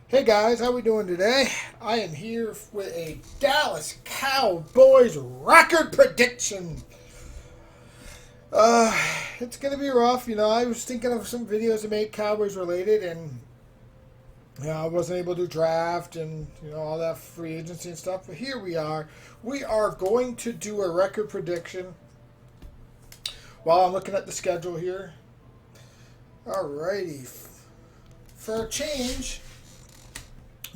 Hey guys, how we doing today? I am here with a Dallas Cowboys record prediction. Uh, it's gonna be rough. I was thinking of some videos to make Cowboys related, and I wasn't able to draft and all that free agency and stuff. But here we are. We are going to do a record prediction. While I'm looking at the schedule here. Alrighty, for a change.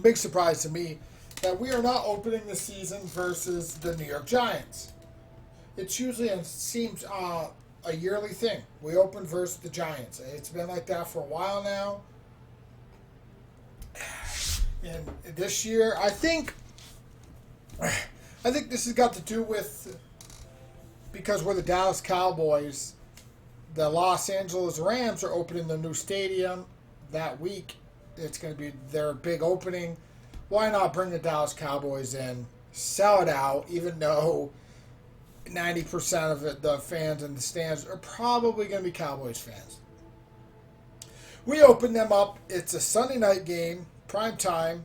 Big surprise to me that we are not opening the season versus the New York Giants. It's usually seems a yearly thing. We open versus the Giants. It's been like that for a while now. And this year, I think this has got to do with because we're the Dallas Cowboys. The Los Angeles Rams are opening their new stadium that week. It's going to be their big opening. Why not bring the Dallas Cowboys in, sell it out, even though 90% of it, the fans in the stands are probably going to be Cowboys fans. We open them up. It's a Sunday night game, prime time.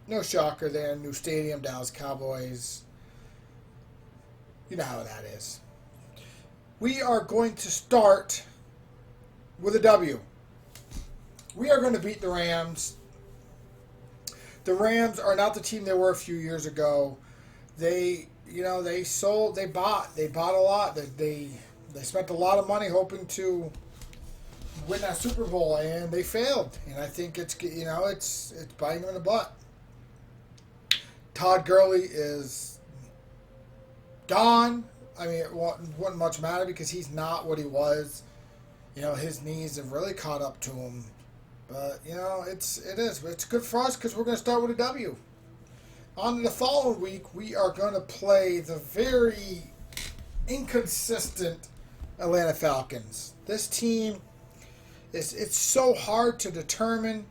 No shocker there. New stadium, Dallas Cowboys. You know how that is. We are going to start with a W. We are going to beat the Rams. The Rams are not the team they were a few years ago. They bought a lot. They spent a lot of money hoping to win that Super Bowl, and they failed. And I think it's biting them in the butt. Todd Gurley is gone. I mean, it wouldn't much matter because he's not what he was. His knees have really caught up to him. But, it's good for us because we're going to start with a W. On the following week, we are going to play the very inconsistent Atlanta Falcons. This team, it's so hard to determine.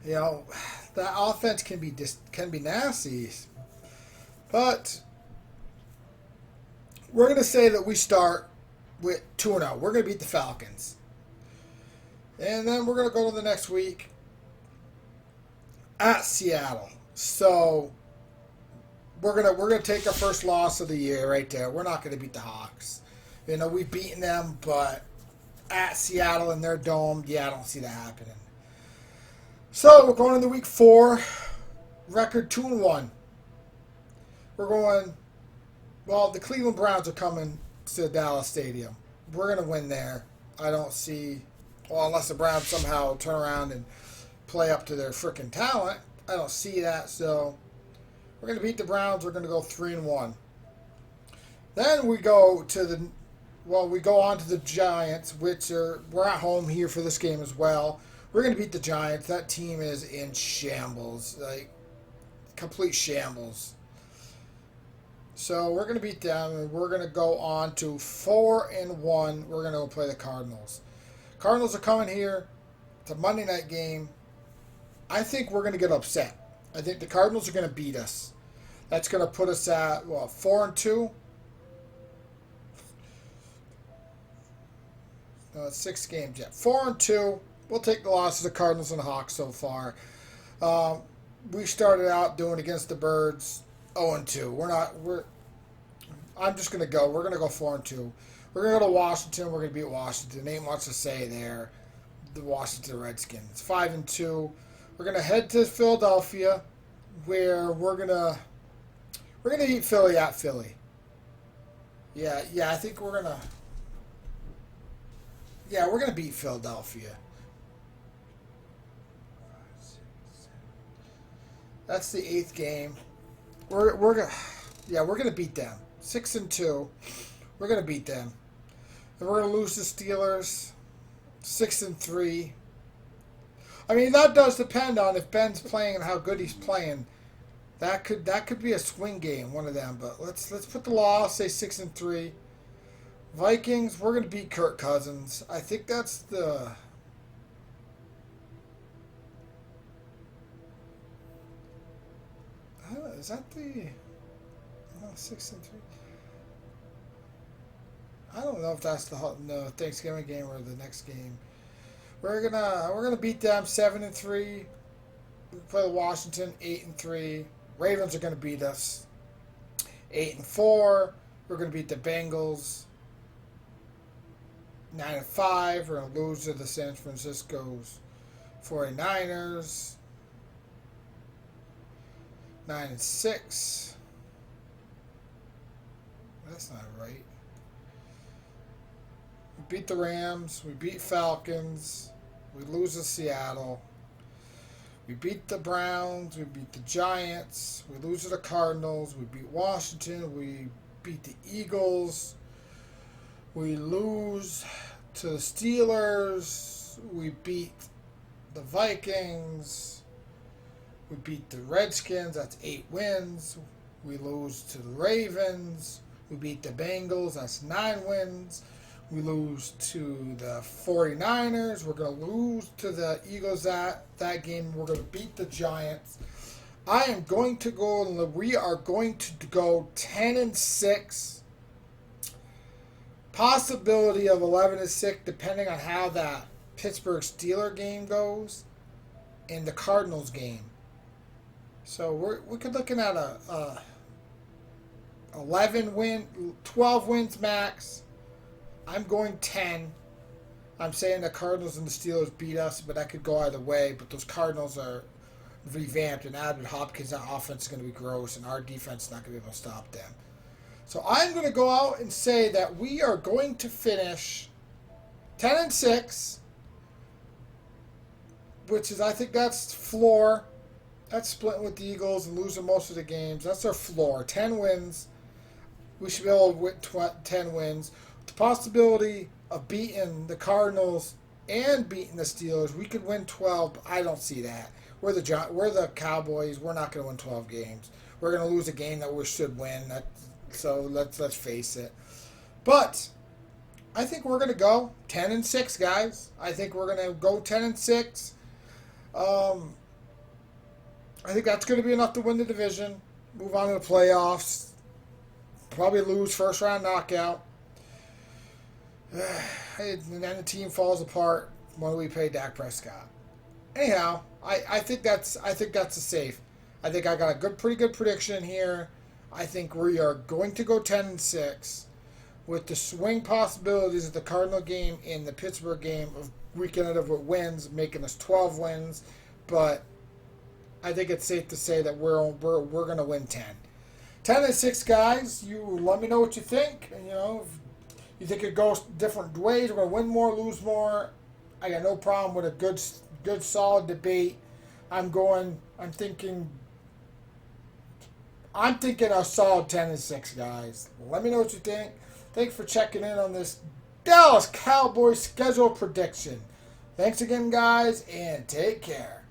The offense can be nasty. But we're going to say that we start with 2-0. We're going to beat the Falcons. And then we're going to go to the next week at Seattle. So we're gonna take our first loss of the year right there. We're not going to beat the Hawks. We've beaten them, but at Seattle in their dome, I don't see that happening. So we're going into week 4, record 2-1. We're going. Well, the Cleveland Browns are coming to Dallas Stadium. We're going to win there. I don't see. Well, unless the Browns somehow turn around and play up to their freaking talent. I don't see that. So we're going to beat the Browns. We're going to go 3-1. Then we go to we go on to the Giants, we're at home here for this game as well. We're going to beat the Giants. That team is in shambles, like complete shambles. So we're going to beat them, and we're going to go on to 4-1. We're going to go play the Cardinals. Cardinals are coming here. It's a Monday night game. I think we're going to get upset. I think the Cardinals are going to beat us. That's going to put us at, 4-2? No, it's 6 games yet. 4-2. We'll take the loss of the Cardinals and the Hawks so far. We started out doing against the Birds 0-2. I'm just going to go. We're going to go 4-2. We're going to go to Washington. We're going to beat Washington. Ain't much to say there. The Washington Redskins. 5-2. We're going to head to Philadelphia, where we're going to beat Philly at Philly. Yeah, I think we're going to. Yeah, we're going to beat Philadelphia. That's the 8th game. We're going to beat them. 6-2. We're going to beat them. And we're going to lose the Steelers 6-3. I mean, that does depend on if Ben's playing and how good he's playing. That could be a swing game, one of them. But let's put the loss, say 6-3. Vikings, we're going to beat Kirk Cousins. I think that's the. Is that the 6-3? I don't know if that's the Thanksgiving game or the next game. We're gonna beat them 7-3. We play Washington 8-3. Ravens are gonna beat us 8-4. We're gonna beat the Bengals 9-5. We're gonna lose to the San Francisco's 49ers 9-6. That's not right. We beat the Rams. We beat Falcons. We lose to Seattle. We beat the Browns. We beat the Giants. We lose to the Cardinals. We beat Washington. We beat the Eagles. We lose to the Steelers. We beat the Vikings. We beat the Redskins. That's 8 wins. We lose to the Ravens. We beat the Bengals. That's 9 wins. We lose to the 49ers. We're going to lose to the Eagles that game. We're going to beat the Giants. I am going to go, we are going to go 10-6. Possibility of 11-6 depending on how that Pittsburgh Steelers game goes and the Cardinals game. So we're looking at a 12 wins max. I'm going 10. I'm saying the Cardinals and the Steelers beat us, but that could go either way. But those Cardinals are revamped, and added Hopkins, that offense is going to be gross, and our defense is not going to be able to stop them. So I'm going to go out and say that we are going to finish 10-6, which is, I think that's floor. That's splitting with the Eagles and losing most of the games. That's our floor. 10 wins. We should be able to win 10 wins. The possibility of beating the Cardinals and beating the Steelers, we could win 12, but I don't see that. We're the Cowboys. We're not going to win 12 games. We're going to lose a game that we should win. So let's face it. But I think we're going to go 10-6, guys. I think we're going to go 10-6. I think that's going to be enough to win the division, move on to the playoffs, probably lose first round knockout. And then the team falls apart when we pay Dak Prescott. Anyhow, I think that's a safe. I think I got a pretty good prediction here. I think we are going to go 10-6 with the swing possibilities of the Cardinal game and the Pittsburgh game of weekend of wins, making us 12 wins. But I think it's safe to say that we're going to win 10. 10-6, guys. You let me know what you think. And, if you think it goes different ways, we're going to win more, lose more. I got no problem with a good solid debate. I'm thinking a solid 10-6, guys. Let me know what you think. Thanks for checking in on this Dallas Cowboys schedule prediction. Thanks again, guys, and take care.